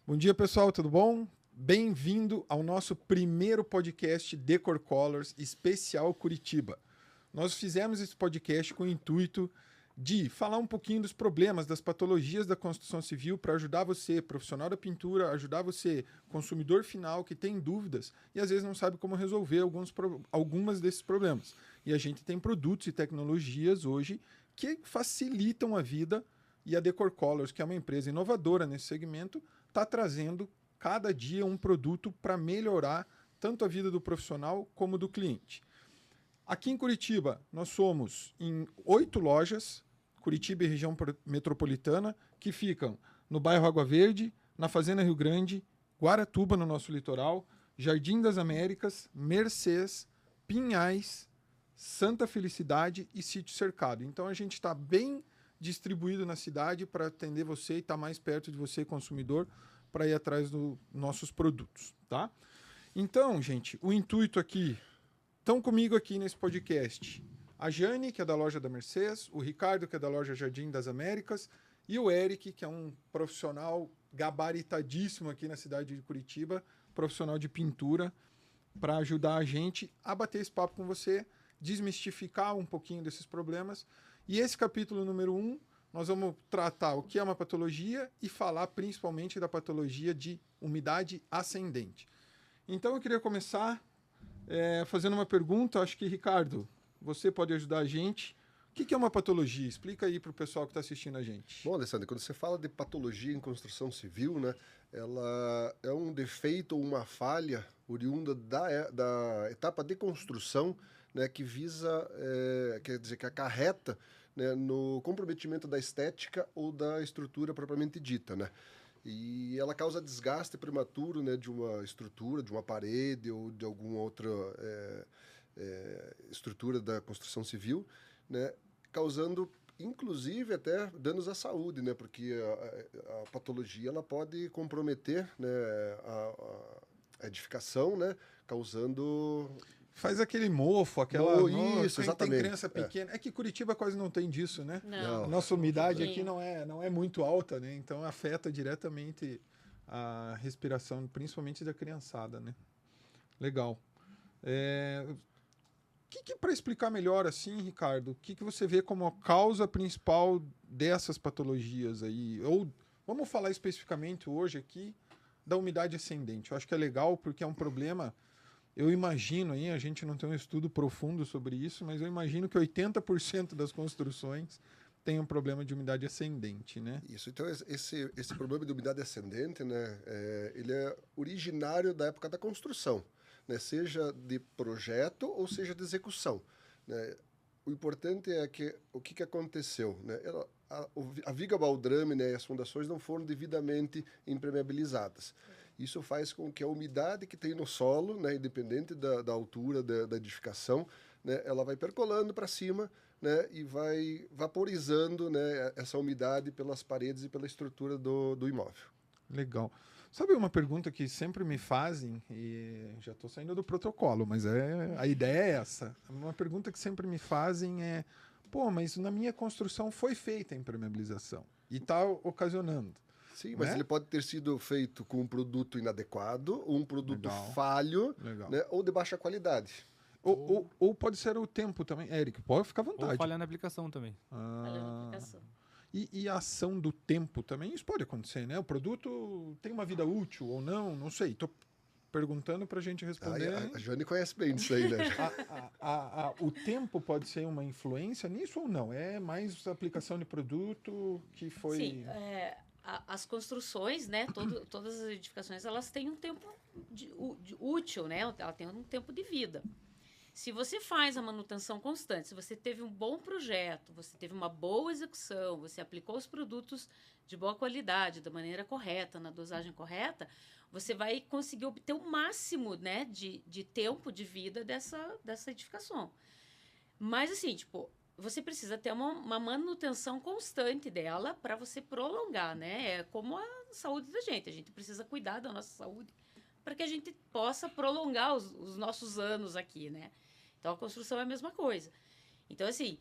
Bom dia, pessoal, tudo bom? Bem-vindo ao nosso primeiro podcast Decor Colors especial Curitiba. Nós fizemos esse podcast com o intuito de falar um pouquinho dos problemas, das patologias da construção civil para ajudar você, profissional da pintura, ajudar você, consumidor final que tem dúvidas e às vezes não sabe como resolver algumas desses problemas. E a gente tem produtos e tecnologias hoje que facilitam a vida e a Decor Colors, que é uma empresa inovadora nesse segmento, está trazendo cada dia um produto para melhorar tanto a vida do profissional como do cliente. Aqui em Curitiba, nós somos em 8 lojas, Curitiba e região metropolitana, que ficam no bairro Água Verde, na Fazenda Rio Grande, Guaratuba, no nosso litoral, Jardim das Américas, Mercês, Pinhais, Santa Felicidade e Sítio Cercado. Então a gente está bem distribuído na cidade para atender você e estar mais perto de você, consumidor, para ir atrás dos nossos produtos, tá? Então, gente, o intuito aqui, estão comigo aqui nesse podcast, a Jane, que é da loja da Mercês, o Ricardo, que é da loja Jardim das Américas, e o Eric, que é um profissional gabaritadíssimo aqui na cidade de Curitiba, profissional de pintura, para ajudar a gente a bater esse papo com você, desmistificar um pouquinho desses problemas. E esse capítulo número 1, nós vamos tratar o que é uma patologia e falar principalmente da patologia de umidade ascendente. Então eu queria começar fazendo uma pergunta, acho que, Ricardo, você pode ajudar a gente. O que é uma patologia? Explica aí para o pessoal que está assistindo a gente. Bom, Alessandro, quando você fala de patologia em construção civil, né, ela é um defeito ou uma falha oriunda da etapa de construção, né, que visa, quer dizer, que acarreta, né, no comprometimento da estética ou da estrutura propriamente dita, né? E ela causa desgaste prematuro, né, de uma estrutura, de uma parede ou de alguma outra estrutura da construção civil, né, causando inclusive até danos à saúde, né, porque a patologia ela pode comprometer, né, a edificação, né, causando... Faz aquele mofo, Isso, quem tem exatamente. criança pequena. É que Curitiba quase não tem disso, né? Não. A nossa umidade Sim. aqui não é muito alta, né? Então afeta diretamente a respiração, principalmente da criançada, né? Legal. Para explicar melhor assim, Ricardo, o que você vê como a causa principal dessas patologias aí? Ou vamos falar especificamente hoje aqui da umidade ascendente. Eu acho que é legal porque é um problema. Eu imagino aí, a gente não tem um estudo profundo sobre isso, mas eu imagino que 80% das construções tem um problema de umidade ascendente, né? Isso, então esse problema de umidade ascendente, né, ele é originário da época da construção, né, seja de projeto ou seja de execução, né. O importante é que o que aconteceu, né, a viga baldrame, né, e as fundações não foram devidamente impermeabilizadas. Isso faz com que a umidade que tem no solo, né, independente da altura da edificação, né, ela vai percolando para cima, né, e vai vaporizando, né, essa umidade pelas paredes e pela estrutura do imóvel. Legal. Sabe uma pergunta que sempre me fazem, e já estou saindo do protocolo, mas a ideia é essa. Uma pergunta que sempre me fazem é: pô, mas na minha construção foi feita a impermeabilização e está ocasionando. Sim, mas Né? ele pode ter sido feito com um produto inadequado, ou um produto Legal. falho, Legal. né, ou de baixa qualidade. Ou pode ser o tempo também. Eric, pode ficar à vontade. Ou falhar na aplicação também. Falha na aplicação. E a ação do tempo também, isso pode acontecer, né? O produto tem uma vida útil ou não, não sei. Estou perguntando para a gente responder. A Jane conhece bem disso aí, né? O tempo pode ser uma influência nisso ou não? É mais a aplicação de produto que foi... Sim, as construções, né, todas as edificações, elas têm um tempo útil, né? Ela tem um tempo de vida. Se você faz a manutenção constante, se você teve um bom projeto, você teve uma boa execução, você aplicou os produtos de boa qualidade, da maneira correta, na dosagem correta, você vai conseguir obter o máximo, né, de tempo de vida dessa edificação. Mas, assim, tipo, você precisa ter uma manutenção constante dela para você prolongar, né? É como a saúde da gente. A gente precisa cuidar da nossa saúde para que a gente possa prolongar os nossos anos aqui, né? Então, a construção é a mesma coisa. Então, assim,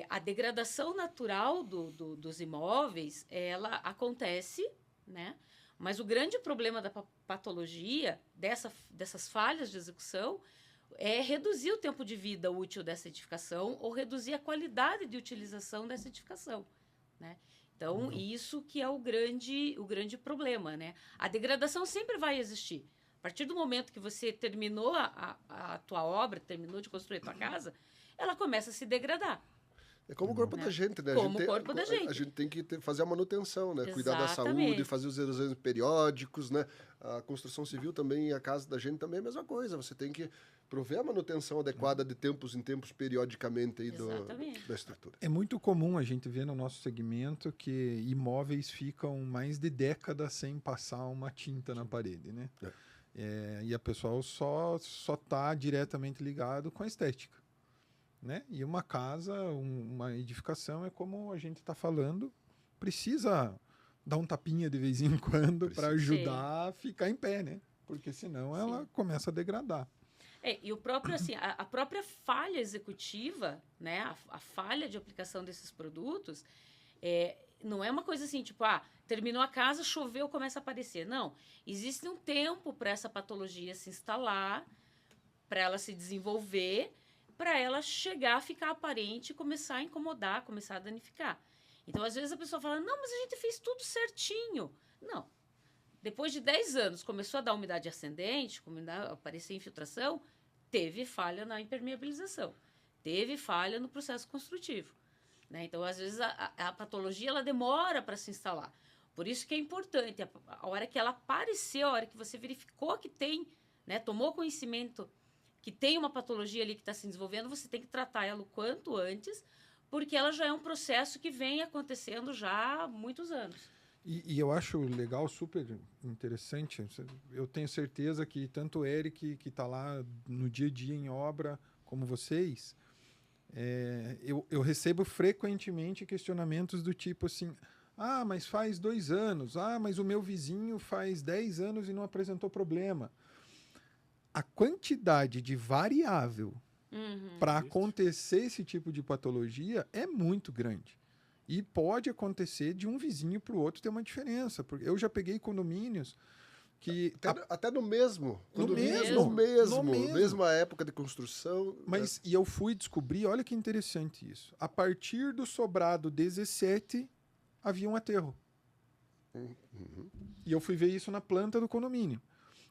a degradação natural dos imóveis, ela acontece, né? Mas o grande problema da patologia, dessas falhas de execução, é reduzir o tempo de vida útil dessa edificação ou reduzir a qualidade de utilização dessa edificação, né? Então, isso que é o grande problema, né? A degradação sempre vai existir. A partir do momento que você terminou a tua obra, terminou de construir a tua casa, ela começa a se degradar. É como o corpo da gente, né? Como o corpo da gente. A gente tem que fazer a manutenção, né? Cuidar da Exatamente. saúde, fazer os exames periódicos, né? A construção civil também, a casa da gente também é a mesma coisa. Você tem que prover a manutenção adequada de tempos em tempos, periodicamente, aí da estrutura. É muito comum a gente ver no nosso segmento que imóveis ficam mais de décadas sem passar uma tinta na parede, né? E a pessoa só está diretamente ligado com a estética, né? E uma casa, uma edificação, é como a gente está falando, precisa dar um tapinha de vez em quando para ajudar a ficar em pé, né? Porque senão ela começa a degradar. E o próprio, assim, a própria falha executiva, né? A falha de aplicação desses produtos, não é uma coisa assim, tipo, terminou a casa, choveu, começa a aparecer. Não. Existe um tempo para essa patologia se instalar, para ela se desenvolver, para ela chegar a ficar aparente e começar a incomodar, começar a danificar. Então, às vezes, a pessoa fala, não, mas a gente fez tudo certinho. Não. Depois de 10 anos, começou a dar umidade ascendente, começou a aparecer infiltração, teve falha na impermeabilização, teve falha no processo construtivo, né? Então, às vezes, a patologia ela demora para se instalar. Por isso que é importante, a hora que ela apareceu, a hora que você verificou que tem, né, tomou conhecimento que tem uma patologia ali que está se desenvolvendo, você tem que tratar ela o quanto antes, porque ela já é um processo que vem acontecendo já há muitos anos. E eu acho legal, super interessante. Eu tenho certeza que tanto o Eric, que está lá no dia a dia em obra, como vocês, eu recebo frequentemente questionamentos do tipo assim, mas faz 2 anos, mas o meu vizinho faz 10 anos e não apresentou problema. A quantidade de variável para acontecer esse tipo de patologia é muito grande. E pode acontecer de um vizinho para o outro ter uma diferença. Porque eu já peguei condomínios que... Até no mesmo. No Mesma época de construção. Mas, e eu fui descobrir, olha que interessante isso. A partir do sobrado 17, havia um aterro. E eu fui ver isso na planta do condomínio.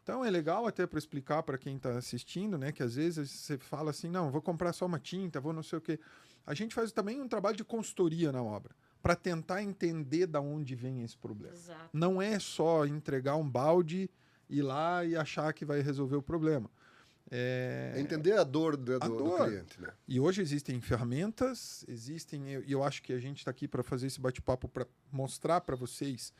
Então é legal até para explicar para quem está assistindo, né? Que às vezes você fala assim, não, vou comprar só uma tinta, vou não sei o quê. A gente faz também um trabalho de consultoria na obra, para tentar entender de onde vem esse problema. Exato. Não é só entregar um balde, ir lá e achar que vai resolver o problema. Entender a dor do cliente, né? E hoje existem ferramentas, e eu acho que a gente está aqui para fazer esse bate-papo para mostrar para vocês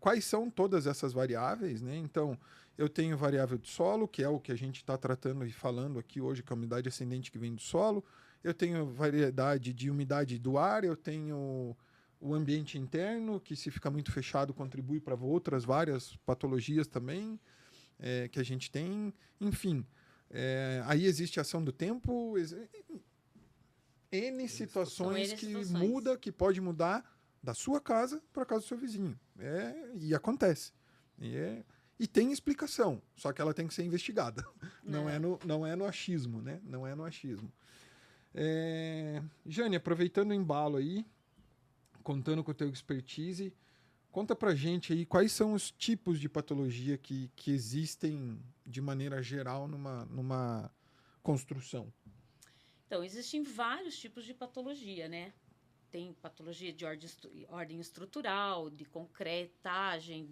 quais são todas essas variáveis, né? Então, eu tenho variável de solo, que é o que a gente está tratando e falando aqui hoje, que é a umidade ascendente que vem do solo. Eu tenho variedade de umidade do ar, eu tenho o ambiente interno, que se fica muito fechado contribui para outras várias patologias também que a gente tem. Enfim, aí existe a ação do tempo, N situações que pode mudar da sua casa para a casa do seu vizinho. E acontece. E tem explicação, só que ela tem que ser investigada. Não é no achismo, né? Não é no achismo. Jane, aproveitando o embalo aí, contando com o teu expertise, conta pra gente aí quais são os tipos de patologia que existem de maneira geral numa construção. Então, existem vários tipos de patologia, né? Tem patologia de ordem estrutural, de concretagem,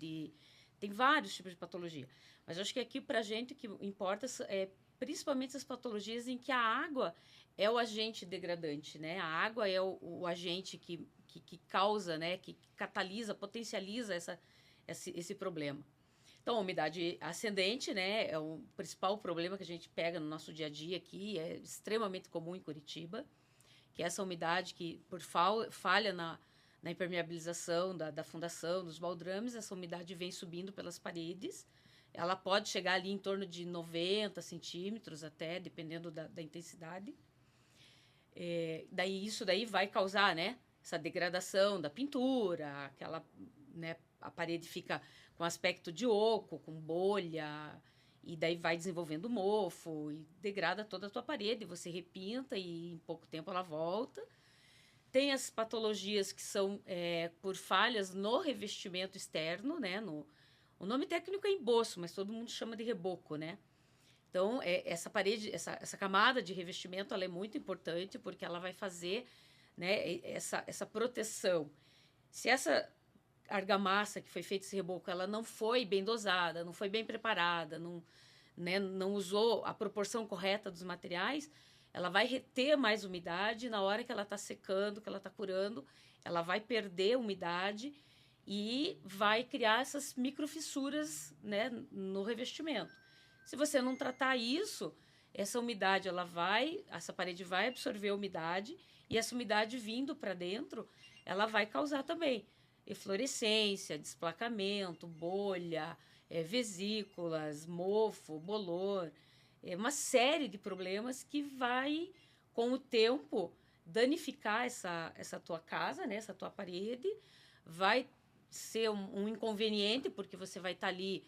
tem vários tipos de patologia. Mas eu acho que aqui pra gente o que importa principalmente as patologias em que a água é o agente degradante, né? A água é o agente que causa, né? Que catalisa, potencializa esse problema. Então, a umidade ascendente, né? É o principal problema que a gente pega no nosso dia a dia aqui, é extremamente comum em Curitiba, que é essa umidade que, por falha na impermeabilização da fundação, dos baldrames, essa umidade vem subindo pelas paredes. Ela pode chegar ali em torno de 90 centímetros até, dependendo da intensidade. Isso daí vai causar, né, essa degradação da pintura, aquela, né, a parede fica com aspecto de oco, com bolha, e daí vai desenvolvendo mofo e degrada toda a tua parede. Você repinta e em pouco tempo ela volta. Tem as patologias que são por falhas no revestimento externo, né? O nome técnico é emboço, mas todo mundo chama de reboco, né? Então, essa parede, essa camada de revestimento, ela é muito importante porque ela vai fazer, né, essa proteção. Se essa argamassa que foi feita esse reboco, ela não foi bem dosada, não foi bem preparada, não usou a proporção correta dos materiais, ela vai reter mais umidade na hora que ela está secando, que ela está curando, ela vai perder umidade e vai criar essas microfissuras, né, no revestimento. Se você não tratar isso, essa umidade, essa parede vai absorver a umidade e essa umidade vindo para dentro, ela vai causar também eflorescência, desplacamento, bolha, vesículas, mofo, bolor, uma série de problemas que vai, com o tempo, danificar essa tua casa, né, essa tua parede, vai ser um inconveniente, porque você vai estar ali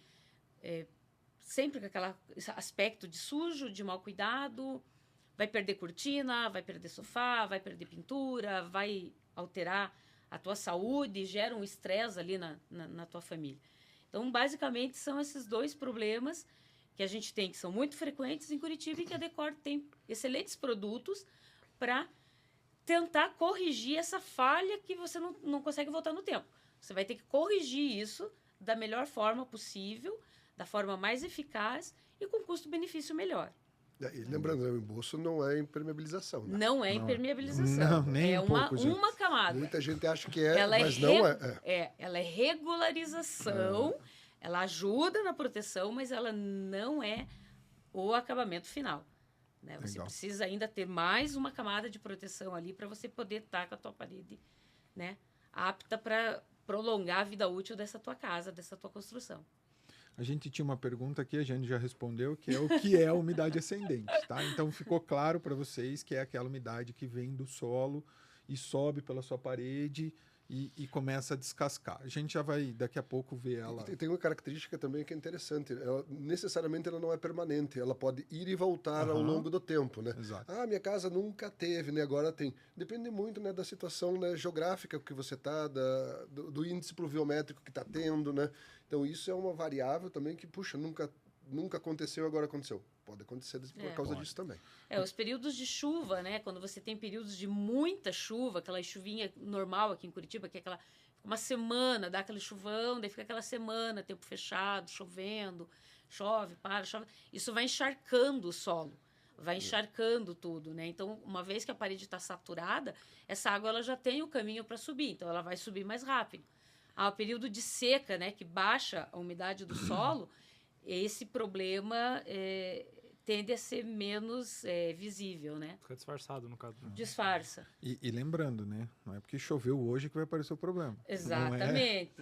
sempre com aquele aspecto de sujo, de mau cuidado, vai perder cortina, vai perder sofá, vai perder pintura, vai alterar a tua saúde, gera um estresse ali na tua família. Então, basicamente, são esses dois problemas que a gente tem, que são muito frequentes em Curitiba e que a Decor tem excelentes produtos para tentar corrigir essa falha que você não consegue voltar no tempo. Você vai ter que corrigir isso da melhor forma possível, da forma mais eficaz e com custo-benefício melhor. E lembrando, o emboço não é impermeabilização. Né? Não é impermeabilização. Não, nem uma camada. Muita gente acha que é, ela mas não é. Ela é regularização, ela ajuda na proteção, mas ela não é o acabamento final. Né? Você precisa ainda ter mais uma camada de proteção ali para você poder estar com a tua parede, né, apta para prolongar a vida útil dessa tua casa, dessa tua construção. A gente tinha uma pergunta que a gente já respondeu, que é o que é a umidade ascendente, tá? Então ficou claro para vocês que é aquela umidade que vem do solo e sobe pela sua parede e começa a descascar. A gente já vai daqui a pouco ver ela. Tem uma característica também que é interessante. Necessariamente ela não é permanente. Ela pode ir e voltar ao longo do tempo, né? Exato. Minha casa nunca teve, né? Agora tem. Depende muito, né, da situação, né, geográfica que você está, do índice pluviométrico que está tendo, né? Então isso é uma variável também que, puxa, nunca aconteceu, agora aconteceu. Pode acontecer por causa disso também. Os períodos de chuva, né? Quando você tem períodos de muita chuva, aquela chuvinha normal aqui em Curitiba, que é uma semana, dá aquele chuvão, daí fica aquela semana, tempo fechado, chovendo, chove, chove. Isso vai encharcando o solo, vai encharcando tudo, né? Então, uma vez que a parede está saturada, essa água ela já tem o caminho para subir, então ela vai subir mais rápido. O período de seca, né, que baixa a umidade do solo, esse problema tende a ser menos visível, né? Fica disfarçado, no caso. Disfarça. E lembrando, né? Não é porque choveu hoje que vai aparecer o problema. Exatamente.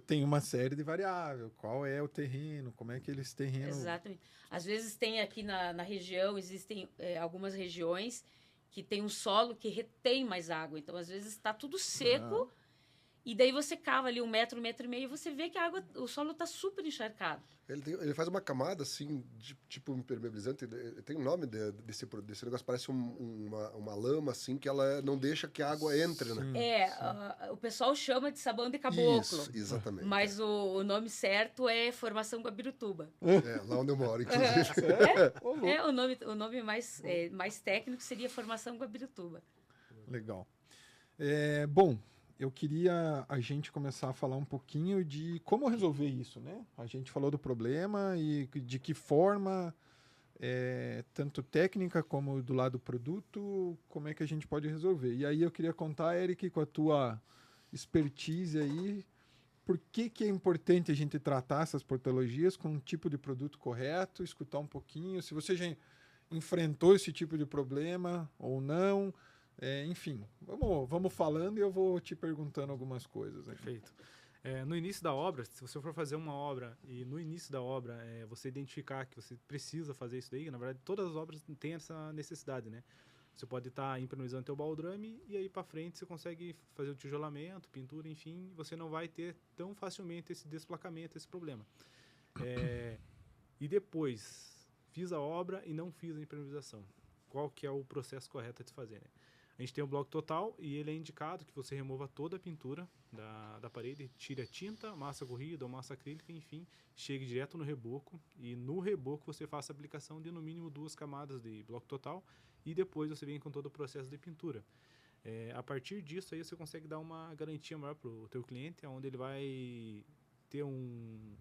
Tem uma série de variáveis. Qual é o terreno? Como é que eles terrenos... Exatamente. Às vezes tem aqui na região, existem algumas regiões que tem um solo que retém mais água. Então, às vezes, está tudo seco... E daí você cava ali 1 metro, 1,5 metro, e você vê que o solo está super encharcado. Ele faz uma camada, assim, tipo impermeabilizante. Tem um nome desse negócio, parece uma lama, assim, que ela não deixa que a água entre, né? O pessoal chama de sabão de caboclo. Isso, exatamente. Mas o nome certo é formação Guabirutuba. Lá onde eu moro, inclusive. O nome mais técnico seria formação Guabirutuba. Legal. Bom... Eu queria a gente começar a falar um pouquinho de como resolver isso, né? A gente falou do problema e de que forma, tanto técnica como do lado do produto, como é que a gente pode resolver. E aí eu queria contar, Eric, com a tua expertise aí, por que é importante a gente tratar essas patologias com um tipo de produto correto, escutar um pouquinho, se você já enfrentou esse tipo de problema ou não... enfim, vamos falando e eu vou te perguntando algumas coisas. Perfeito. No início da obra, se você for fazer uma obra e no início da obra você identificar que você precisa fazer isso daí, na verdade todas as obras têm essa necessidade, né? Você pode estar impermeabilizando teu baldrame e aí para frente você consegue fazer o tijolamento, pintura, enfim, você não vai ter tão facilmente esse desplacamento, esse problema. E depois, fiz a obra e não fiz a impermeabilização. Qual que é o processo correto de se fazer, né? A gente tem o bloco total e ele é indicado que você remova toda a pintura da parede, tire a tinta, massa corrida ou massa acrílica, enfim, chegue direto no reboco e no reboco você faça a aplicação de no mínimo 2 camadas de bloco total e depois você vem com todo o processo de pintura. A partir disso aí você consegue dar uma garantia maior para o teu cliente, onde ele vai ter um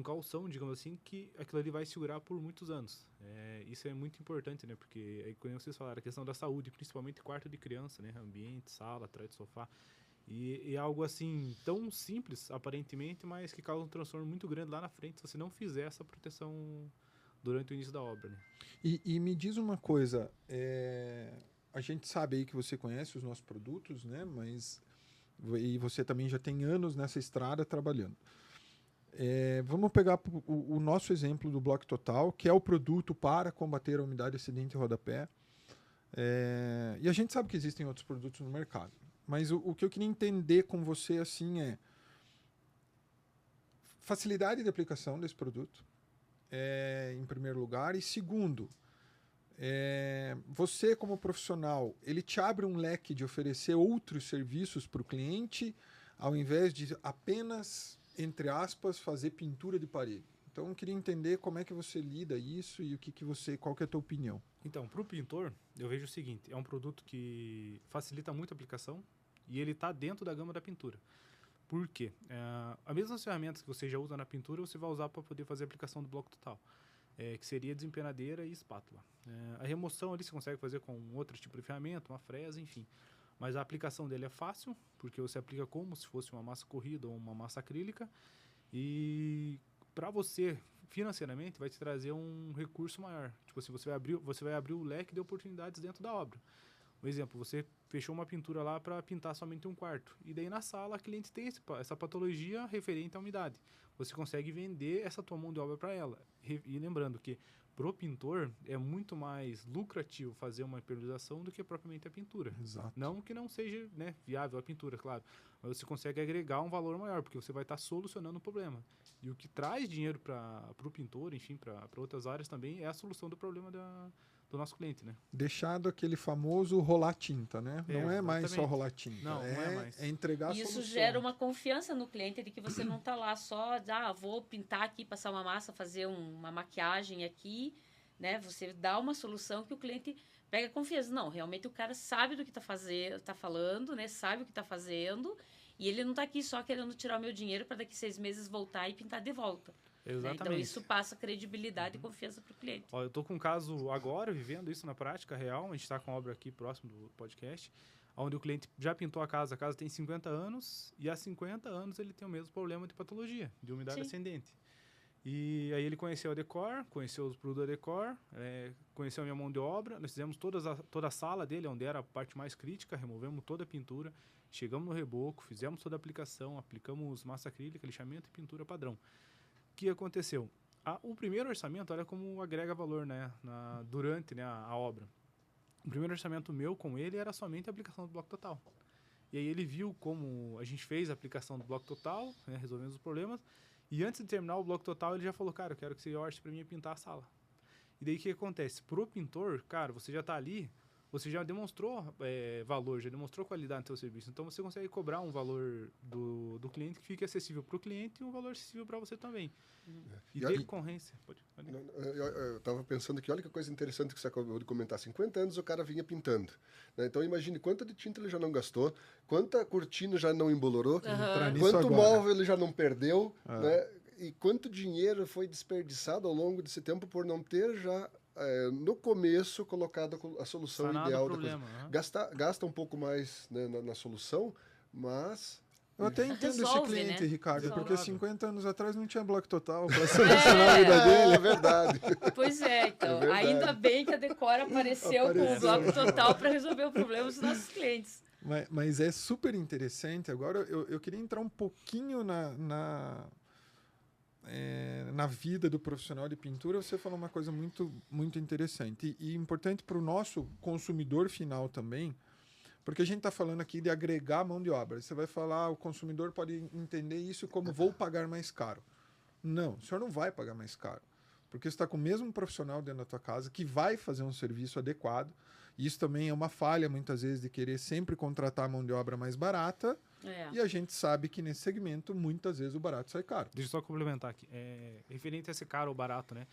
calção, digamos assim, que aquilo ali vai segurar por muitos anos. Isso é muito importante, né? Porque, aí, como vocês falaram, a questão da saúde, principalmente quarto de criança, né? Ambiente, sala, atrás do sofá. E é algo assim, tão simples, aparentemente, mas que causa um transtorno muito grande lá na frente se você não fizer essa proteção durante o início da obra, né? E me diz uma coisa, a gente sabe aí que você conhece os nossos produtos, né? E você também já tem anos nessa estrada trabalhando. Vamos pegar o nosso exemplo do Bloco Total, que é o produto para combater a umidade, acidente e rodapé. E a gente sabe que existem outros produtos no mercado. Mas o que eu queria entender com você assim é facilidade de aplicação desse produto, em primeiro lugar. E segundo, você como profissional, ele te abre um leque de oferecer outros serviços para o cliente, ao invés de apenas, entre aspas, fazer pintura de parede. Então, eu queria entender como é que você lida isso e qual que é a tua opinião. Então, para o pintor, eu vejo o seguinte, é um produto que facilita muito a aplicação e ele está dentro da gama da pintura. Por quê? As mesmas ferramentas que você já usa na pintura, você vai usar para poder fazer a aplicação do bloco total, que seria desempenadeira e espátula. A remoção ali você consegue fazer com outro tipo de ferramenta, uma fresa, enfim. Mas a aplicação dele é fácil, porque você aplica como se fosse uma massa corrida ou uma massa acrílica. E para você, financeiramente, vai te trazer um recurso maior. Tipo assim, você vai abrir o leque de oportunidades dentro da obra. Por exemplo, você fechou uma pintura lá para pintar somente um quarto. E daí na sala, a cliente tem essa patologia referente à umidade. Você consegue vender essa tua mão de obra para ela. E lembrando que pro pintor é muito mais lucrativo fazer uma impermeabilização do que propriamente a pintura. Exato. Não que não seja, né, viável a pintura, claro, mas você consegue agregar um valor maior, porque você vai estar solucionando o problema. E o que traz dinheiro para o pintor, enfim, para outras áreas também, é a solução do problema do nosso cliente, né? Deixado aquele famoso rolar tinta, né? Não é mais só rolar tinta. Não é mais. É entregar a Isso solução. gera uma confiança no cliente de que você não está lá só, vou pintar aqui, passar uma massa, fazer uma maquiagem aqui, né? Você dá uma solução que o cliente pega confiança. Não, realmente o cara sabe do que tá falando, né? Sabe o que está fazendo e ele não está aqui só querendo tirar o meu dinheiro para daqui 6 meses voltar e pintar de volta. Exatamente. Então, isso passa credibilidade e confiança para o cliente. Eu estou com um caso agora, vivendo isso na prática real. A gente está com uma obra aqui próximo do podcast, onde o cliente já pintou a casa tem 50 anos, e há 50 anos ele tem o mesmo problema de patologia, de umidade ascendente. E aí ele conheceu a Decor, conheceu os produtos da Decor, conheceu a minha mão de obra. Nós fizemos toda a sala dele, onde era a parte mais crítica, removemos toda a pintura, chegamos no reboco, fizemos toda a aplicação, aplicamos massa acrílica, lixamento e pintura padrão. O que aconteceu? O primeiro orçamento, olha como agrega valor, né, durante, né, a obra. O primeiro orçamento meu com ele era somente a aplicação do bloco total. E aí ele viu como a gente fez a aplicação do bloco total, né, resolvemos os problemas, e antes de terminar o bloco total ele já falou, cara, eu quero que você orce para mim pintar a sala. E daí o que acontece? Pro pintor, cara, você já está ali, você já demonstrou valor, já demonstrou qualidade no seu serviço. Então, você consegue cobrar um valor do cliente que fique acessível para o cliente e um valor acessível para você também. E decorrência. Eu estava pensando aqui, olha que coisa interessante que você acabou de comentar. 50 anos o cara vinha pintando. Né? Então, imagine quanta de tinta ele já não gastou, quanta cortina já não embolorou, quanto móvel ele já não perdeu, né? E quanto dinheiro foi desperdiçado ao longo desse tempo por não ter já... no começo, colocado a solução ideal da coisa. Gasta um pouco mais, né, na solução, mas... Eu até entendo esse cliente, né, Ricardo, porque 50 anos atrás não tinha bloco total para solucionar a vida dele. É verdade. Pois então. Ainda bem que a Decor apareceu com o bloco total para resolver o problema dos nossos clientes. Mas é super interessante. Agora, eu queria entrar um pouquinho na vida do profissional de pintura, você falou uma coisa muito, muito interessante e importante para o nosso consumidor final também, porque a gente está falando aqui de agregar mão de obra. Você vai falar, o consumidor pode entender isso como vou pagar mais caro. Não, o senhor não vai pagar mais caro, porque você está com o mesmo profissional dentro da tua casa que vai fazer um serviço adequado. Isso também é uma falha, muitas vezes, de querer sempre contratar a mão de obra mais barata. E a gente sabe que nesse segmento, muitas vezes, o barato sai caro. Deixa eu só complementar aqui. Referente a esse caro ou barato, né?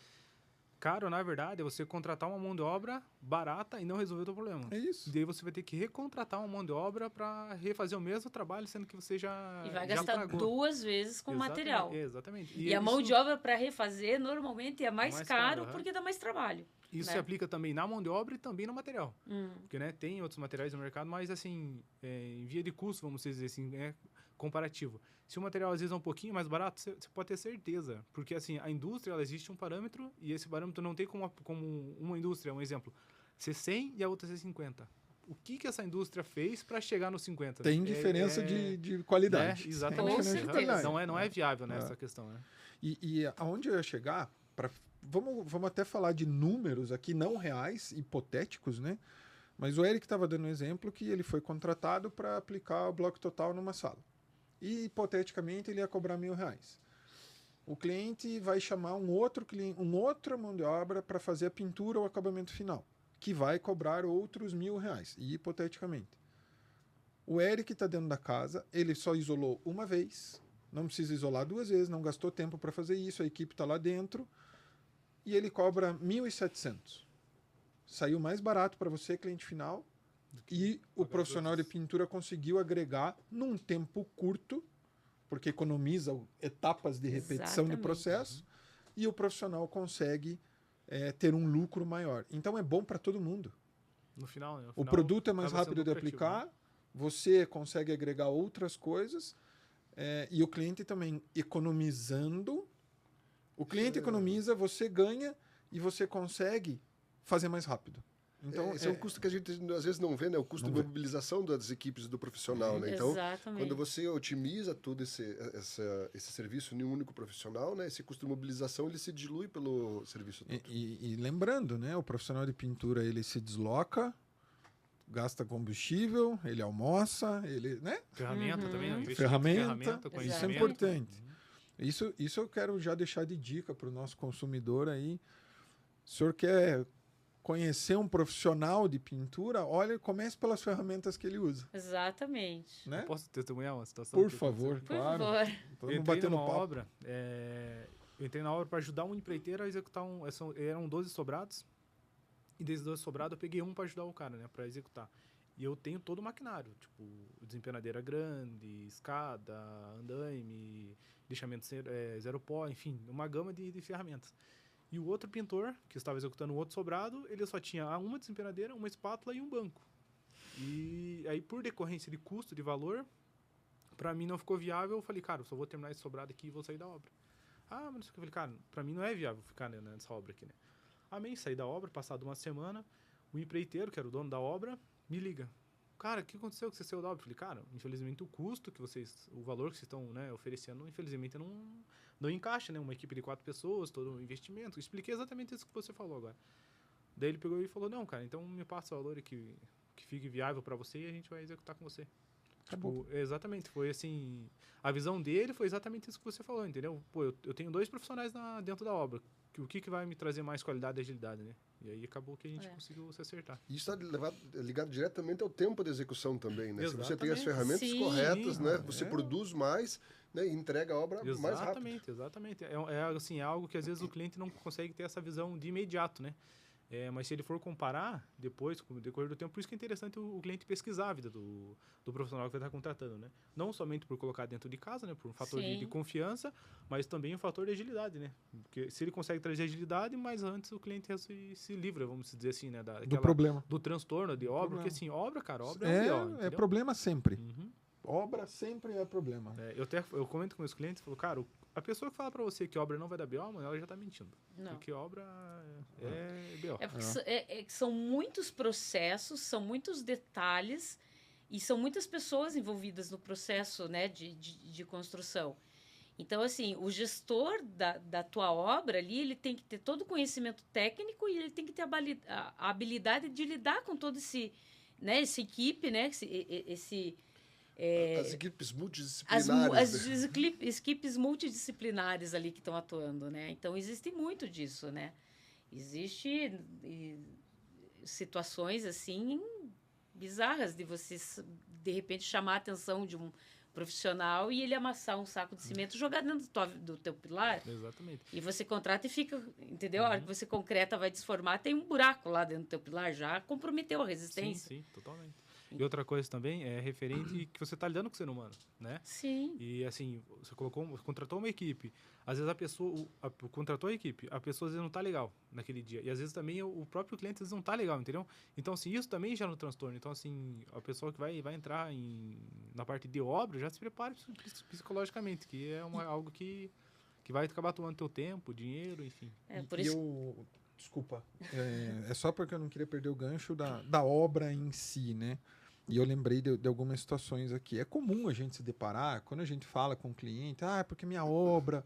Caro, na verdade, é você contratar uma mão de obra barata e não resolver o teu problema. É isso. E daí você vai ter que recontratar uma mão de obra para refazer o mesmo trabalho, sendo que você já E vai já gastar pagou. 2 vezes com material. Exatamente. E a mão de obra para refazer, normalmente, é mais caro aham. porque dá mais trabalho. Isso né? se aplica também na mão de obra e também no material. Porque, né, tem outros materiais no mercado, mas, assim, em via de custo, vamos dizer assim, comparativo. Se o material, às vezes, é um pouquinho mais barato, você pode ter certeza. Porque, assim, a indústria, ela existe um parâmetro e esse parâmetro não tem como uma indústria, um exemplo, ser 100 e a outra ser 50. O que essa indústria fez para chegar no 50? Tem diferença de qualidade. Né? Exatamente. Com certeza. Não é viável, né, essa questão, né? E aonde eu ia chegar, vamos até falar de números aqui, não reais, hipotéticos, né? Mas o Eric estava dando um exemplo que ele foi contratado para aplicar o bloco total numa sala. E, hipoteticamente, ele ia cobrar R$1.000. O cliente vai chamar outra mão de obra para fazer a pintura ou acabamento final, que vai cobrar outros R$1.000, e hipoteticamente. O Eric está dentro da casa, ele só isolou uma vez, não precisa isolar 2 vezes, não gastou tempo para fazer isso, a equipe está lá dentro, e ele cobra R$1.700. Saiu mais barato para você, cliente final, e o profissional de pintura conseguiu agregar num tempo curto, porque economiza etapas de repetição de processo, e o profissional consegue ter um lucro maior. Então é bom para todo mundo. No final, né? O produto é mais rápido de aplicar, você consegue agregar outras coisas, e o cliente também economizando. O cliente economiza, você ganha e você consegue fazer mais rápido. Então, esse é um custo que a gente às vezes não vê, né? O custo de mobilização das equipes do profissional, né? Então, quando você otimiza todo esse serviço em um único profissional, né? Esse custo de mobilização ele se dilui pelo serviço todo. E lembrando, né? O profissional de pintura ele se desloca, gasta combustível, ele almoça, ele, né? Ferramenta também, né? Ferramenta, conhecimento. isso é importante. Isso eu quero já deixar de dica para o nosso consumidor aí. O senhor quer conhecer um profissional de pintura, comece pelas ferramentas que ele usa. Exatamente. Né? Eu posso testemunhar uma situação? Por favor, claro. Eu entrei numa obra, eu entrei na obra para ajudar um empreiteiro a executar eram 12 sobrados, e desses 12 sobrados eu peguei um para ajudar o cara, né, para executar. E eu tenho todo o maquinário, tipo, desempenadeira grande, escada, andaime, lixamento zero pó, enfim, uma gama de ferramentas. E o outro pintor, que estava executando o outro sobrado, ele só tinha uma desempenadeira, uma espátula e um banco. E aí, por decorrência de custo, de valor, para mim não ficou viável. Eu falei, cara, eu só vou terminar esse sobrado aqui e vou sair da obra. Ah, mas eu falei, cara, para mim não é viável ficar nessa obra aqui, né? Amém, saí da obra, passado uma semana, o empreiteiro, que era o dono da obra, me liga. Cara, o que aconteceu que você saiu da obra? Eu falei, cara, infelizmente o valor que vocês estão, né, oferecendo, infelizmente não encaixa, né? Uma equipe de 4 pessoas, todo o investimento. Expliquei exatamente isso que você falou agora. Daí ele pegou e falou, não, cara, então me passa o valor que fique viável para você e a gente vai executar com você. Tipo, exatamente, foi assim, a visão dele foi exatamente isso que você falou, entendeu? Pô, eu tenho 2 profissionais dentro da obra. O que vai me trazer mais qualidade e agilidade, né? E aí acabou que a gente conseguiu se acertar. Isso está ligado diretamente ao tempo de execução também, né? Exatamente. Se você tem as ferramentas corretas, né? Você produz mais, né? E entrega a obra mais rápido. Exatamente. Assim, é algo que às vezes o cliente não consegue ter essa visão de imediato, né? Mas se ele for comparar depois, com o decorrer do tempo, por isso que é interessante o cliente pesquisar a vida do profissional que vai estar contratando, né? Não somente por colocar dentro de casa, né? Por um fator de confiança, mas também um fator de agilidade, né? Porque se ele consegue trazer agilidade, mas antes o cliente se livra, vamos dizer assim, né? Do problema. Do transtorno de obra, porque assim, obra é problema sempre. Obra sempre é problema. Eu comento com meus clientes, falo, cara, a pessoa que fala pra você que obra não vai dar BO, mano, ela já tá mentindo. Não. Porque obra é BO. Porque são muitos processos, são muitos detalhes e são muitas pessoas envolvidas no processo, né, de construção. Então, assim, o gestor da tua obra ali, ele tem que ter todo o conhecimento técnico e ele tem que ter a habilidade de lidar com todo esse, né, essa equipe, né, As equipes as multidisciplinares, né? equipes multidisciplinares ali que estão atuando, né? Então, existe muito disso, né? Existe situações, assim, bizarras de você, de repente, chamar a atenção de um profissional e ele amassar um saco de cimento, jogar dentro do teu pilar. Exatamente. E você contrata e fica, entendeu? A hora que você concreta, vai desformar, tem um buraco lá dentro do teu pilar, já comprometeu a resistência. Sim, totalmente. E outra coisa também é referente que você está lidando com o ser humano, né? Sim. E assim, você contratou uma equipe, às vezes a pessoa contratou a equipe, a pessoa às vezes não está legal naquele dia, e às vezes também o próprio cliente às vezes não está legal, entendeu? Então assim, isso também gera um transtorno. Então assim, a pessoa que vai entrar na parte de obra já se prepare psicologicamente, que é algo que vai acabar tomando teu tempo, dinheiro, enfim. Por isso... Desculpa, é só porque eu não queria perder o gancho da obra em si, né? E eu lembrei de algumas situações aqui. É comum a gente se deparar, quando a gente fala com o cliente, porque a minha obra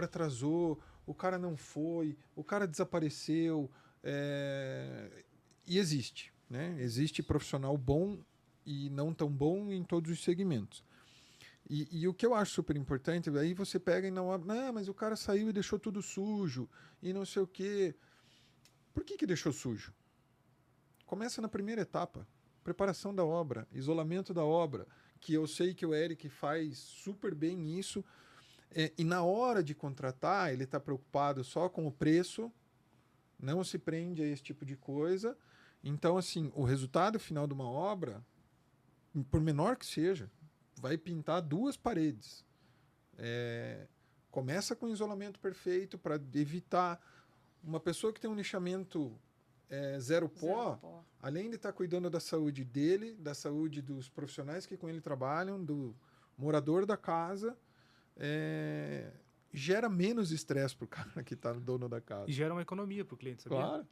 atrasou, o cara não foi, o cara desapareceu. E existe, né? Existe profissional bom e não tão bom em todos os segmentos. E o que eu acho super importante, aí você pega e não abre, mas o cara saiu e deixou tudo sujo, e não sei o quê. Por que deixou sujo? Começa na primeira etapa. Preparação da obra, isolamento da obra, que eu sei que o Eric faz super bem isso, e na hora de contratar, ele está preocupado só com o preço, não se prende a esse tipo de coisa. Então, assim, o resultado final de uma obra, por menor que seja, vai pintar 2 paredes. Começa com isolamento perfeito para evitar uma pessoa que tem um lixamento zero pó, além de estar cuidando da saúde dele, da saúde dos profissionais que com ele trabalham, do morador da casa, gera menos estresse para o cara que está no dono da casa. E gera uma economia para o cliente, sabia? Claro.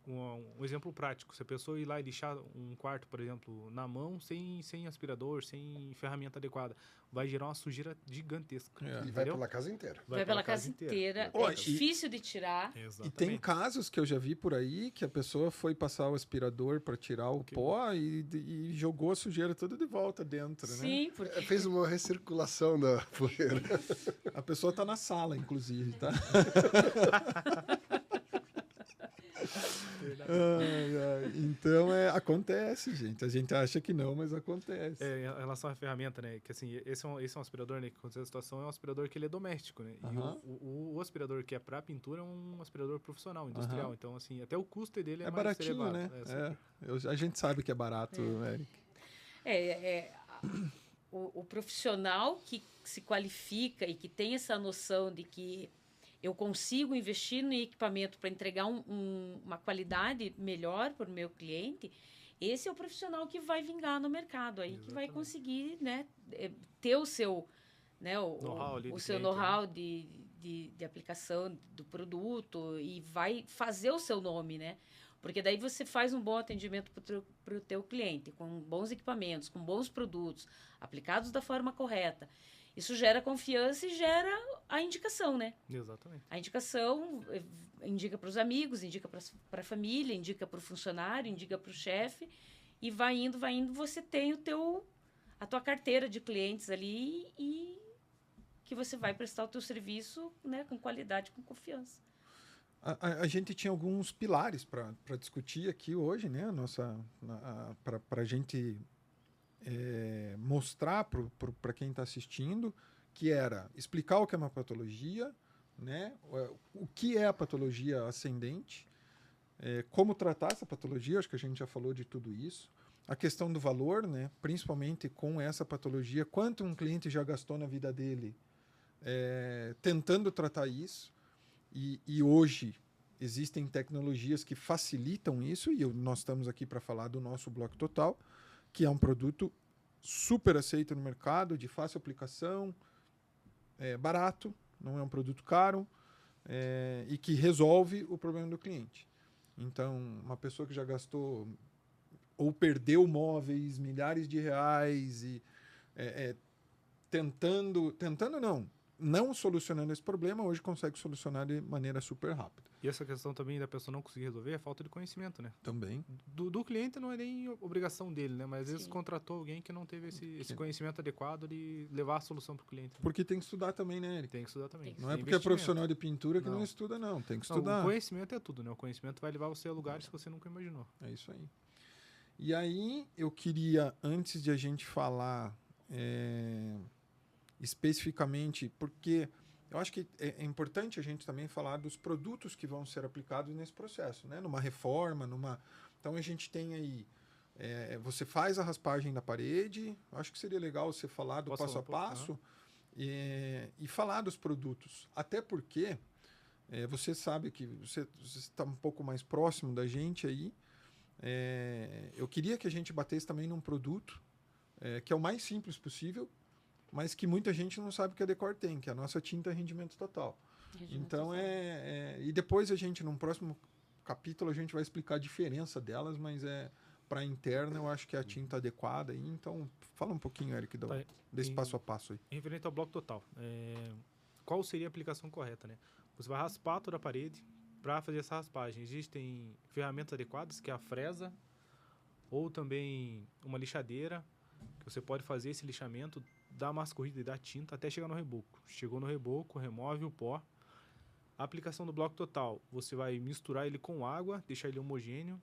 Um exemplo prático, se a pessoa ir lá e lixar um quarto, por exemplo, na mão, sem aspirador, sem ferramenta adequada, vai gerar uma sujeira gigantesca. E vai pela casa inteira. Vai pela casa inteira. É difícil de tirar. Exatamente. E tem casos que eu já vi por aí que a pessoa foi passar o aspirador para tirar o pó e jogou a sujeira toda de volta dentro, né? Sim, porque... Fez uma recirculação da poeira. A pessoa está na sala, inclusive, tá? Então acontece, gente. A gente acha que não, mas acontece. Em relação à ferramenta, né? Que assim, esse é um aspirador, né? Que aconteceu a situação, é um aspirador que ele é doméstico, né? E o aspirador que é para pintura é um aspirador profissional, industrial. Então, assim, até o custo dele é mais baratinho, elevado, né? A gente sabe que é barato, Eric. O profissional que se qualifica e que tem essa noção de que eu consigo investir no equipamento para entregar uma qualidade melhor para o meu cliente, esse é o profissional que vai vingar no mercado, aí que vai conseguir, né, ter o seu, né, o seu know-how de aplicação do produto e vai fazer o seu nome, né? Porque daí você faz um bom atendimento para o teu cliente, com bons equipamentos, com bons produtos, aplicados da forma correta. Isso gera confiança e gera a indicação, né? Exatamente. A indicação indica para os amigos, indica para a família, indica para o funcionário, indica para o chefe. E vai indo, você tem a tua carteira de clientes ali e que você vai prestar o teu serviço, né, com qualidade, com confiança. A gente tinha alguns pilares para discutir aqui hoje, né? Para a gente... mostrar para quem está assistindo, que era explicar o que é uma patologia, né? O que é a patologia ascendente, como tratar essa patologia, acho que a gente já falou de tudo isso, a questão do valor, né? Principalmente com essa patologia, quanto um cliente já gastou na vida dele tentando tratar isso, e hoje existem tecnologias que facilitam isso, e nós estamos aqui para falar do nosso Bloco Total, que é um produto super aceito no mercado, de fácil aplicação, barato, não é um produto caro, e que resolve o problema do cliente. Então, uma pessoa que já gastou ou perdeu móveis, milhares de reais, e tentando não, não solucionando esse problema, hoje consegue solucionar de maneira super rápida. E essa questão também da pessoa não conseguir resolver é falta de conhecimento, né? Também. Do cliente não é nem obrigação dele, né? Mas às vezes Sim. contratou alguém que não teve esse conhecimento adequado de levar a solução para o cliente. Né? Porque tem que estudar também, né, Eric? Tem que estudar também. Tem que Não é Tem porque é investimento. profissional de pintura que não Não. estuda, não. Tem que Não, estudar. o conhecimento é tudo, né? O conhecimento vai levar você a lugares que você nunca imaginou. É isso aí. E aí, eu queria, antes de a gente falar especificamente, porque eu acho que é importante a gente também falar dos produtos que vão ser aplicados nesse processo, né? Numa reforma, Então, a gente tem aí... você faz a raspagem da parede, acho que seria legal você falar do Posso passo a falar um pouco? passo e falar dos produtos. Até porque você sabe que você está um pouco mais próximo da gente aí. Eu queria que a gente batesse também num produto que é o mais simples possível, mas que muita gente não sabe que a Decor tem, que é a nossa tinta rendimento total. Então, e depois a gente, num próximo capítulo, a gente vai explicar a diferença delas, mas para a interna eu acho que é a tinta adequada. Então, fala um pouquinho, Eric, desse passo a passo aí. Referente ao bloco total, qual seria a aplicação correta, né? Você vai raspar toda a parede. Para fazer essa raspagem, existem ferramentas adequadas, que é a fresa, ou também uma lixadeira, que você pode fazer esse lixamento da massa corrida e da tinta até chegar no reboco. Chegou no reboco, remove o pó. A aplicação do bloco total, você vai misturar ele com água, deixar ele homogêneo,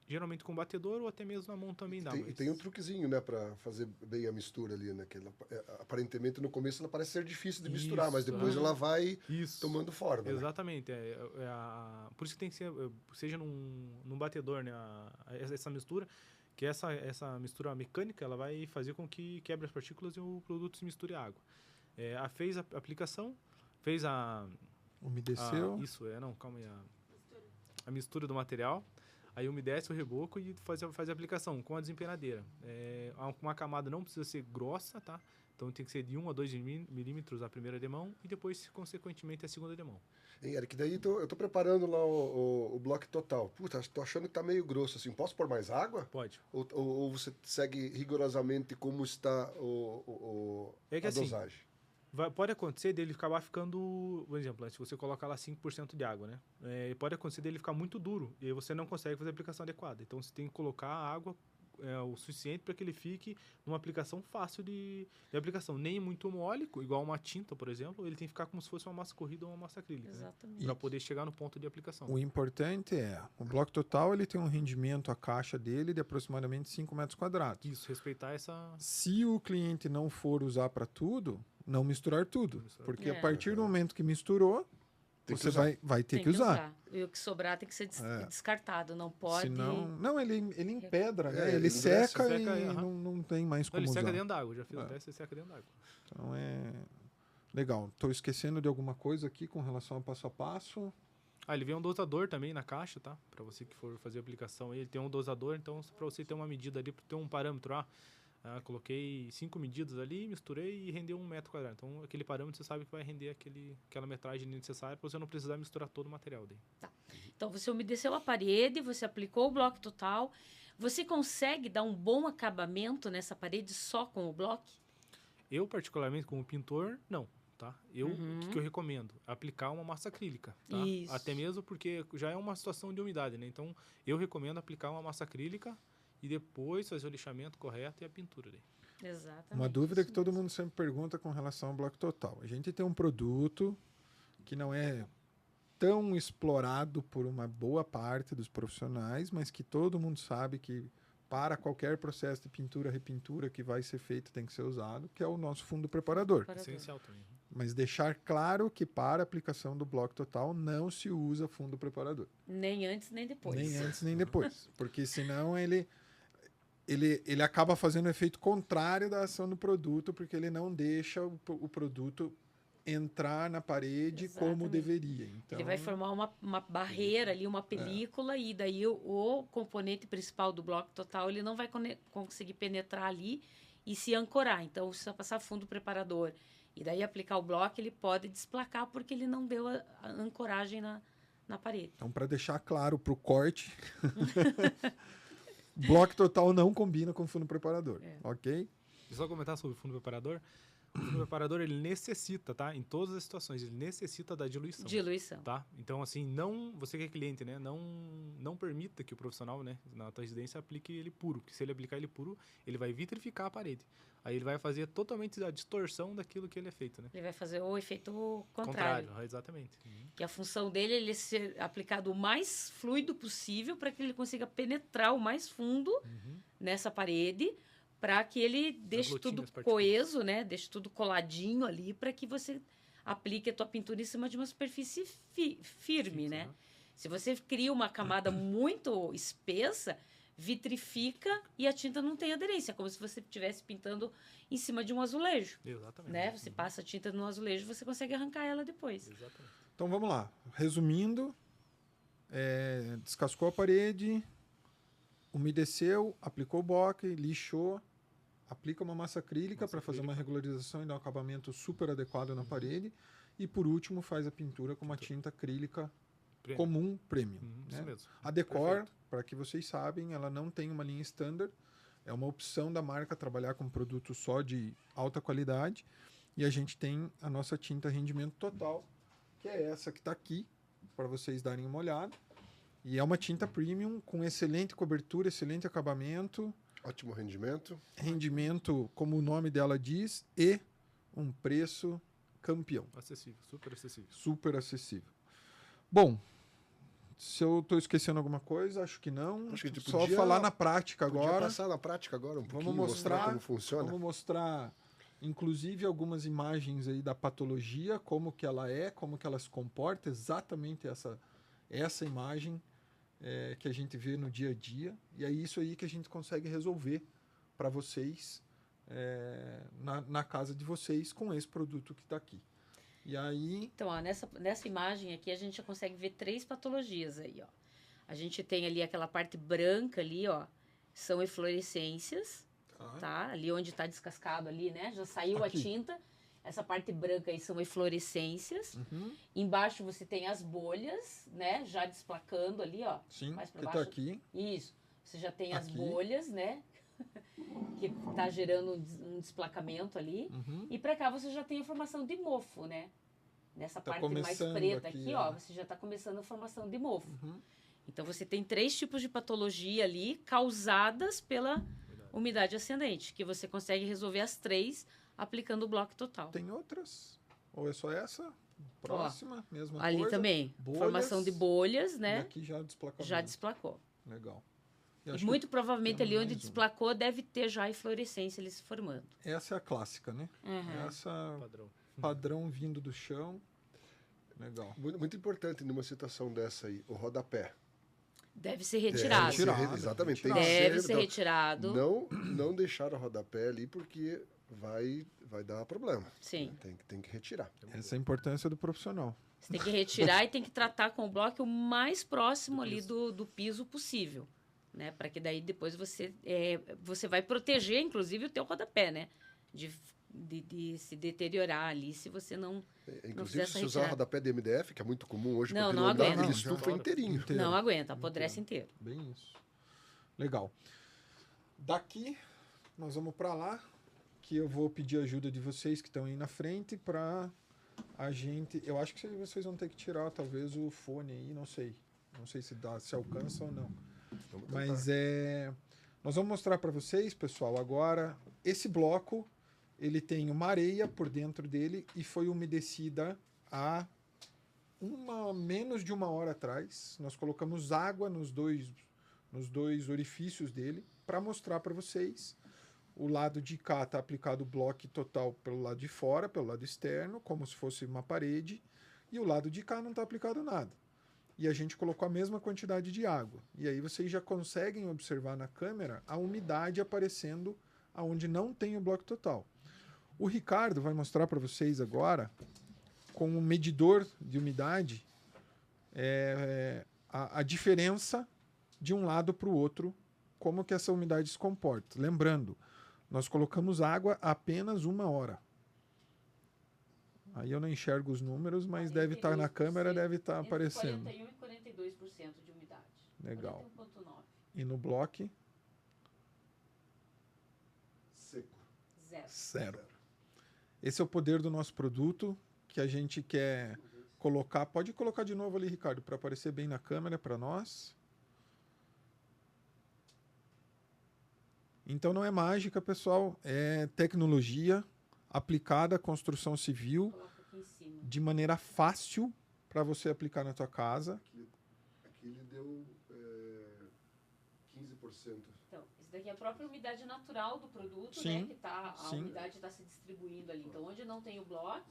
geralmente com batedor ou até mesmo na mão também dá. E tem um truquezinho, né, para fazer bem a mistura ali, né? Que aparentemente no começo ela parece ser difícil de misturar, mas depois ela vai tomando forma. Exatamente. Por isso que tem que ser, seja num batedor, né, essa mistura, que essa mistura mecânica, ela vai fazer com que quebre as partículas e o produto se misture à água. Fez a aplicação, fez Umedeceu. Calma aí. A mistura do material. Aí umedece o reboco e faz a aplicação com a desempenadeira. Uma camada não precisa ser grossa, tá? Então tem que ser de 1 a 2 milímetros a primeira demão e depois, consequentemente, a segunda demão. Hein, Eric, daí eu tô preparando lá o bloco total. Puta, tô achando que tá meio grosso assim. Posso pôr mais água? Pode. Ou você segue rigorosamente como está a dosagem? Pode acontecer dele acabar ficando, por exemplo, se você colocar lá 5% de água, né? Pode acontecer dele ficar muito duro e aí você não consegue fazer a aplicação adequada. Então você tem que colocar a água o suficiente para que ele fique numa aplicação fácil de aplicação. Nem muito mole, igual uma tinta, por exemplo, ele tem que ficar como se fosse uma massa corrida ou uma massa acrílica. Exatamente. Né? Para poder chegar no ponto de aplicação. O importante o bloco total ele tem um rendimento, a caixa dele, de aproximadamente 5 metros quadrados. Isso, respeitar essa... Se o cliente não for usar para tudo, não misturar tudo. Porque a partir do momento que misturou, você vai ter que usar. E o que sobrar tem que ser descartado, não pode... Senão, ele empedra, né? Ele seca endurece, e não tem mais como ele usar. seca dentro d'água, já fiz o teste, ele seca dentro d'água. Então legal. Estou esquecendo de alguma coisa aqui com relação ao passo a passo. Ele vem um dosador também na caixa, tá? Para você que for fazer a aplicação, ele tem um dosador, então para você ter uma medida ali, ter um parâmetro, coloquei 5 medidas ali, misturei e rendeu 1 metro quadrado. Então, aquele parâmetro você sabe que vai render aquela metragem necessária para você não precisar misturar todo o material daí. Tá. Então, você umedeceu a parede, você aplicou o bloco total. Você consegue dar um bom acabamento nessa parede só com o bloco? Eu, particularmente, como pintor, não. Tá? O que eu recomendo? Aplicar uma massa acrílica. Tá? Isso. Até mesmo porque já é uma situação de umidade, né? Então, eu recomendo aplicar uma massa acrílica e depois fazer o lixamento correto e a pintura daí. Exatamente. Uma dúvida que todo mundo sempre pergunta com relação ao bloco total. A gente tem um produto que não é tão explorado por uma boa parte dos profissionais, mas que todo mundo sabe que para qualquer processo de pintura, repintura que vai ser feito tem que ser usado, que é o nosso fundo preparador. Essencial também. Mas deixar claro que para a aplicação do bloco total não se usa fundo preparador. Nem antes, nem depois. Nem antes, nem depois. Porque senão ele acaba fazendo o efeito contrário da ação do produto, porque ele não deixa o produto entrar na parede como deveria. Então, ele vai formar uma barreira ali, uma película, e daí o componente principal do bloco total ele não vai conseguir penetrar ali e se ancorar. Então, se você passar fundo preparador e daí aplicar o bloco, ele pode desplacar porque ele não deu a ancoragem na parede. Então, para deixar claro para o corte, bloco total não combina com fundo preparador, ok? E só comentar sobre o fundo preparador, O fino preparador, ele necessita, tá? Em todas as situações, ele necessita da diluição. Diluição. Tá? Então, assim, você que é cliente, né? Não permita que o profissional, né, na tua residência, aplique ele puro. Porque se ele aplicar ele puro, ele vai vitrificar a parede. Aí ele vai fazer totalmente a distorção daquilo que ele é feito, né? Ele vai fazer o efeito contrário. Exatamente. E a função dele é ele ser aplicado o mais fluido possível para que ele consiga penetrar o mais fundo nessa parede, para que ele deixe tudo coeso, né? Deixe tudo coladinho ali, para que você aplique a tua pintura em cima de uma superfície firme, né? Se você cria uma camada muito espessa, vitrifica e a tinta não tem aderência, como se você estivesse pintando em cima de um azulejo. Exatamente. Né? Você passa a tinta no azulejo, você consegue arrancar ela depois. Exatamente. Então vamos lá. Resumindo, descascou a parede, umedeceu, aplicou o bloco, lixou, aplica uma massa acrílica para fazer uma regularização e dar um acabamento super adequado na parede. E por último, faz a pintura com uma tinta acrílica comum premium. Né? Isso mesmo. A Decor, para que vocês sabem, ela não tem uma linha standard. É uma opção da marca trabalhar com produtos só de alta qualidade. E a gente tem a nossa tinta rendimento total, que é essa que está aqui, para vocês darem uma olhada. E é uma tinta premium com excelente cobertura, excelente acabamento. Ótimo rendimento. Rendimento, como o nome dela diz, e um preço campeão. Acessível, super acessível. Super acessível. Bom, se eu estou esquecendo alguma coisa, acho que não. Acho que a gente só podia- falar na prática Podia agora. passar na prática agora um pouquinho, Vamos mostrar como funciona. Vamos mostrar, inclusive, algumas imagens aí da patologia, como que ela é, como que ela se comporta, exatamente essa imagem que a gente vê no dia a dia. E é isso aí que a gente consegue resolver para vocês na casa de vocês com esse produto que está aqui. E aí... Então, ó, nessa imagem aqui, a gente já consegue ver 3 patologias aí, ó. A gente tem ali aquela parte branca ali, ó, são eflorescências, tá? Ali onde está descascado ali, né? Já saiu Aqui. a tinta. Essa parte branca aí são eflorescências. Uhum, Embaixo você tem as bolhas, né? Já desplacando ali, ó. sim, Mais pra que está baixo. aqui. Isso. Você já tem as Aqui. bolhas, né? Que tá gerando um desplacamento ali. Uhum. E para cá você já tem a formação de mofo, né? Nessa Tá parte mais começando preta aqui, aqui, ó. ó, você já está começando a formação de mofo. Uhum. Então você tem 3 tipos de patologia ali causadas pela umidade ascendente, que você consegue resolver as 3 aplicando o bloco total. Tem outras? Ou é só essa? Próxima, mesma Ali coisa. também, Bolhas. formação de bolhas, E né? aqui já desplacamento. Já desplacou. Legal. E muito provavelmente ali temos onde mais um. desplacou deve ter já a inflorescência ali se formando. Essa é a clássica, né? Uhum. Essa Padrão. padrão vindo do chão. Legal. Muito importante numa situação dessa aí, o rodapé. Deve ser retirado. Retirado. Exatamente. Tem Deve que ser retirado. Não deixar o rodapé ali, porque vai dar problema. Sim. Tem que retirar. Essa é a importância do profissional. Você tem que retirar e tem que tratar com o bloco o mais próximo ali do piso possível, né? Para que daí depois você vai proteger, inclusive, o teu rodapé, né? De se deteriorar ali se você não fizer Inclusive, essa se usar retirada. rodapé de MDF, que é muito comum hoje, Não, para não andar, aguenta. ele Não, estufa já- inteirinho. inteiro. Não aguenta, apodrece inteiro. Bem isso. Legal. Daqui, nós vamos para lá, que eu vou pedir ajuda de vocês que estão aí na frente para a gente... Eu acho que vocês vão ter que tirar, talvez, o fone aí, não sei. Não sei se alcança ou não. Vamos tentar. Mas nós vamos mostrar para vocês, pessoal, agora, esse bloco, ele tem uma areia por dentro dele e foi umedecida há menos de 1 hora atrás. Nós colocamos água nos dois orifícios dele para mostrar para vocês. O lado de cá está aplicado o bloco total pelo lado de fora, pelo lado externo, como se fosse uma parede, e o lado de cá não está aplicado nada. E a gente colocou a mesma quantidade de água. E aí vocês já conseguem observar na câmera a umidade aparecendo aonde não tem o bloco total. O Ricardo vai mostrar para vocês agora, com um medidor de umidade, a diferença de um lado para o outro, como que essa umidade se comporta. Lembrando, nós colocamos água apenas 1 hora. Aí eu não enxergo os números, mas deve estar na câmera, deve estar aparecendo. Entre 41% e 42% de umidade. Legal. 41,9%. E no bloco, Seco. Zero. 0. Esse é o poder do nosso produto que a gente quer colocar. Pode colocar de novo ali, Ricardo, para aparecer bem na câmera para nós. Então não é mágica, pessoal, é tecnologia aplicada à construção civil Coloca aqui em cima. de maneira fácil para você aplicar na tua casa. Aqui ele deu 15%. Então, isso daqui é a própria umidade natural do produto, Sim, né? Que tá, a sim. umidade está se distribuindo ali. Então, onde não tem o bloco,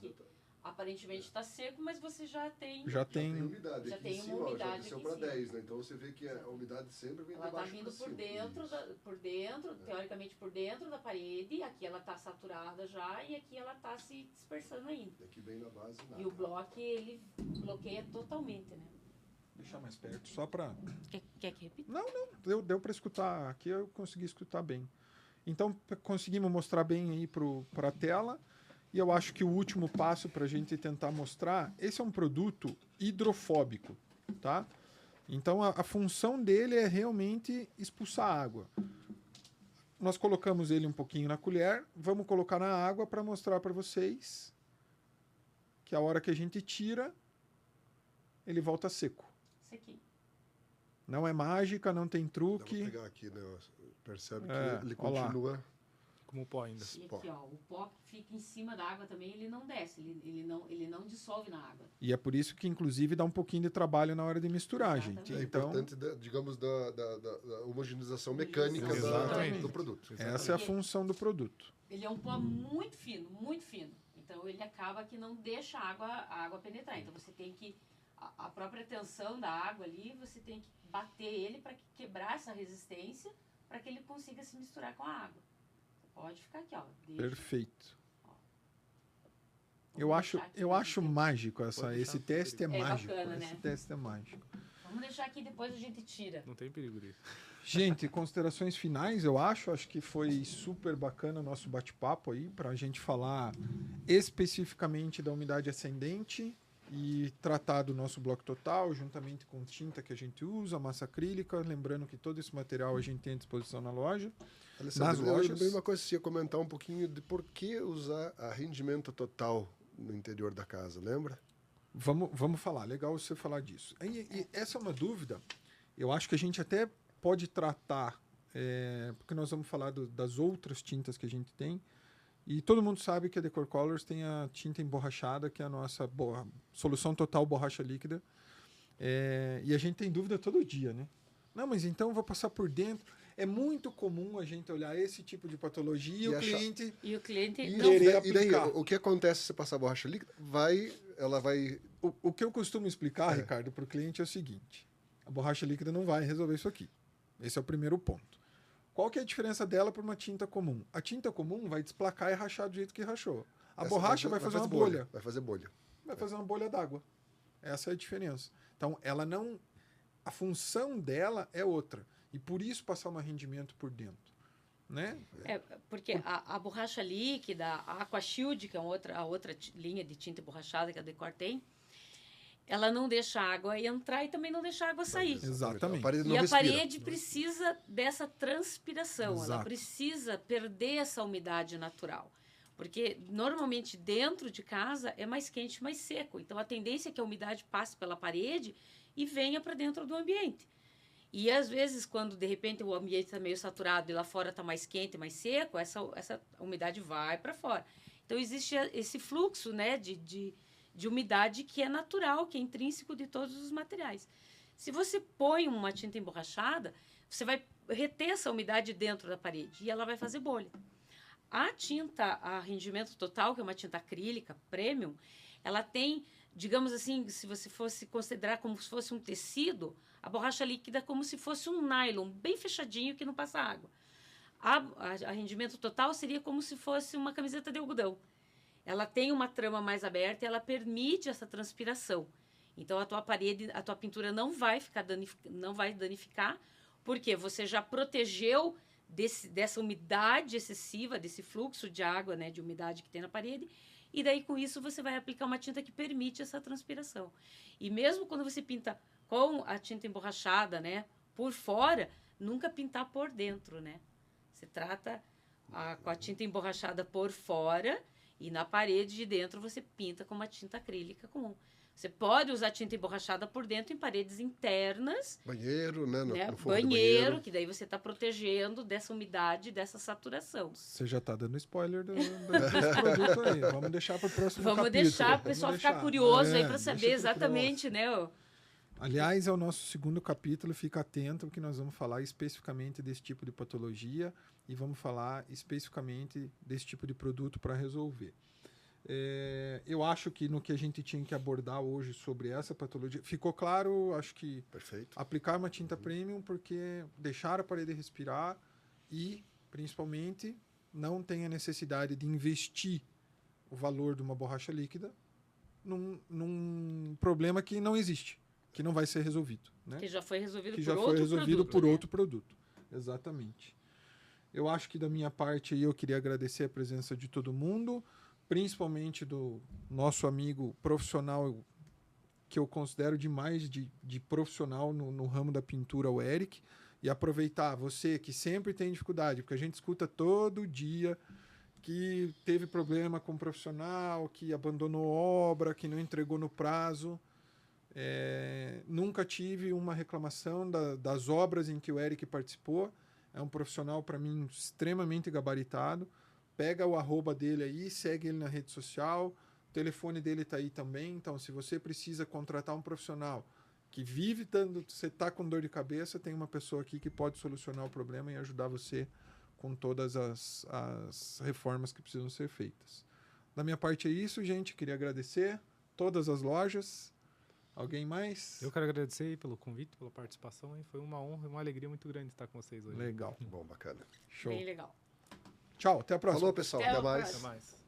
aparentemente está seco, mas você já tem... Já Tem tem. umidade. Já Aqui tem em uma cima, ó, já umidade desceu aqui para em cima. 10, né? Então você vê que a umidade sempre vem de Ela está baixo vindo para por cima. dentro, Isso. teoricamente por dentro da parede. Aqui ela está saturada já e aqui ela está se dispersando ainda. E aqui bem na base, nada. E o bloco, ele bloqueia totalmente, né? Deixar mais perto, só para... Quer que repita? Deu para escutar. Aqui eu consegui escutar bem. Então, conseguimos mostrar bem aí para a tela. E eu acho que o último passo para a gente tentar mostrar, esse é um produto hidrofóbico, tá? Então, a função dele é realmente expulsar água. Nós colocamos ele um pouquinho na colher, vamos colocar na água para mostrar para vocês que a hora que a gente tira, ele volta seco. Isso aqui. Não é mágica, não tem Dá pra truque. pegar aqui, né? Percebe É, que ele ó lá. continua. Como pó ainda. E aqui, ó, o pó que fica em cima da água também, ele não desce, ele não dissolve na água. E é por isso que, inclusive, dá um pouquinho de trabalho na hora de misturar, gente. É Então, importante, digamos, da homogeneização mecânica Exatamente. do produto. essa é a função do produto. Ele é um pó muito fino, muito fino. Então ele acaba que não deixa a água penetrar. Então você tem que, a própria tensão da água ali, você tem que bater ele para quebrar essa resistência, para que ele consiga se misturar com a água. Pode ficar aqui, ó. Deixa. Perfeito. Vamos deixar aqui Eu pra acho gente- mágico Pode deixar, esse não tem teste é perigo. É mágico. bacana, Esse né? teste é mágico. Vamos deixar aqui, depois a gente tira. Não tem perigo disso. Gente, considerações finais, eu acho que foi super bacana o nosso bate-papo aí, para a gente falar especificamente da umidade ascendente e tratar do nosso bloco total, juntamente com tinta que a gente usa, massa acrílica, lembrando que todo esse material a gente tem à disposição na loja. Alessandro, Nas lojas. eu lembrei uma coisa, você ia comentar um pouquinho de por que usar a rendimento total no interior da casa, lembra? Vamos falar, legal você falar disso. E essa é uma dúvida, eu acho que a gente até pode tratar, porque nós vamos falar das outras tintas que a gente tem, e todo mundo sabe que a Decor Colors tem a tinta emborrachada, que é a nossa solução total borracha líquida, e a gente tem dúvida todo dia, né? Não, mas então eu vou passar por dentro. É muito comum a gente olhar esse tipo de patologia e o achar- cliente... E o cliente E, não querer e daí, aplicar. o que acontece se você passar borracha líquida? Ela vai... O que eu costumo explicar, Ricardo, para o cliente é o seguinte: a borracha líquida não vai resolver isso aqui. Esse é o primeiro ponto. Qual que é a diferença dela para uma tinta comum? A tinta comum vai desplacar e rachar do jeito que rachou. A essa borracha vai fazer uma bolha. Vai fazer bolha. Vai fazer uma bolha d'água. Essa é a diferença. Então, ela não... A função dela é outra. E por isso passar um rendimento por dentro. Né? Porque a borracha líquida, a Aqua Shield, que é a outra linha de tinta emborrachada que a Decor tem, ela não deixa a água entrar e também não deixa a água sair. Exatamente. A parede não E a respira. parede precisa dessa transpiração, ela Exato. precisa perder essa umidade natural. Porque normalmente dentro de casa é mais quente e mais seco. Então a tendência é que a umidade passe pela parede e venha para dentro do ambiente. E às vezes, quando de repente o ambiente está meio saturado e lá fora está mais quente, mais seco, essa umidade vai para fora. Então existe esse fluxo, né, de umidade que é natural, que é intrínseco de todos os materiais. Se você põe uma tinta emborrachada, você vai reter essa umidade dentro da parede e ela vai fazer bolha. A tinta a rendimento total, que é uma tinta acrílica premium, ela tem, digamos assim, se você fosse considerar como se fosse um tecido, a borracha líquida é como se fosse um nylon bem fechadinho que não passa água. A rendimento total seria como se fosse uma camiseta de algodão. Ela tem uma trama mais aberta e ela permite essa transpiração. Então a tua parede, a tua pintura não vai danificar, porque você já protegeu dessa umidade excessiva, desse fluxo de água, né, de umidade que tem na parede, e daí com isso você vai aplicar uma tinta que permite essa transpiração. E mesmo quando você pinta com a tinta emborrachada, né, por fora, nunca pintar por dentro, né? Você trata com a tinta emborrachada por fora E na parede de dentro você pinta com uma tinta acrílica comum. Você pode usar tinta emborrachada por dentro em paredes internas. Banheiro, né? No forro do Banheiro, que daí você está protegendo dessa umidade, dessa saturação. Você já está dando spoiler desse produto aí. Vamos deixar para o próximo capítulo. Vamos deixar para o pessoal ficar curioso aí para deixa saber exatamente, né? Aliás, é o nosso segundo capítulo. Fica atento, porque nós vamos falar especificamente desse tipo de patologia e vamos falar especificamente desse tipo de produto para resolver. Eu acho que no que a gente tinha que abordar hoje sobre essa patologia, ficou claro, acho que Perfeito. aplicar uma tinta premium porque deixar a parede respirar e, principalmente, não tem a necessidade de investir o valor de uma borracha líquida num problema que não existe, que não vai ser resolvido. Né? Que já foi resolvido que por já outro foi resolvido produto, por né? outro produto. Exatamente. Eu acho que da minha parte aí eu queria agradecer a presença de todo mundo, principalmente do nosso amigo profissional, que eu considero demais de profissional no ramo da pintura, o Eric, e aproveitar você que sempre tem dificuldade, porque a gente escuta todo dia que teve problema com um profissional, que abandonou obra, que não entregou no prazo. Nunca tive uma reclamação das obras em que o Eric participou. É um profissional, para mim, extremamente gabaritado. Pega o @ dele aí, segue ele na rede social. O telefone dele está aí também. Então, se você precisa contratar um profissional que vive dando... Você está com dor de cabeça, tem uma pessoa aqui que pode solucionar o problema e ajudar você com todas as reformas que precisam ser feitas. Da minha parte é isso, gente. Queria agradecer todas as lojas. Alguém mais? Eu quero agradecer aí pelo convite, pela participação. E foi uma honra e uma alegria muito grande estar com vocês hoje. Legal. Bom, bacana. Show. Bem legal. Tchau, até a próxima. Falou, pessoal. Até mais. próxima. Até mais.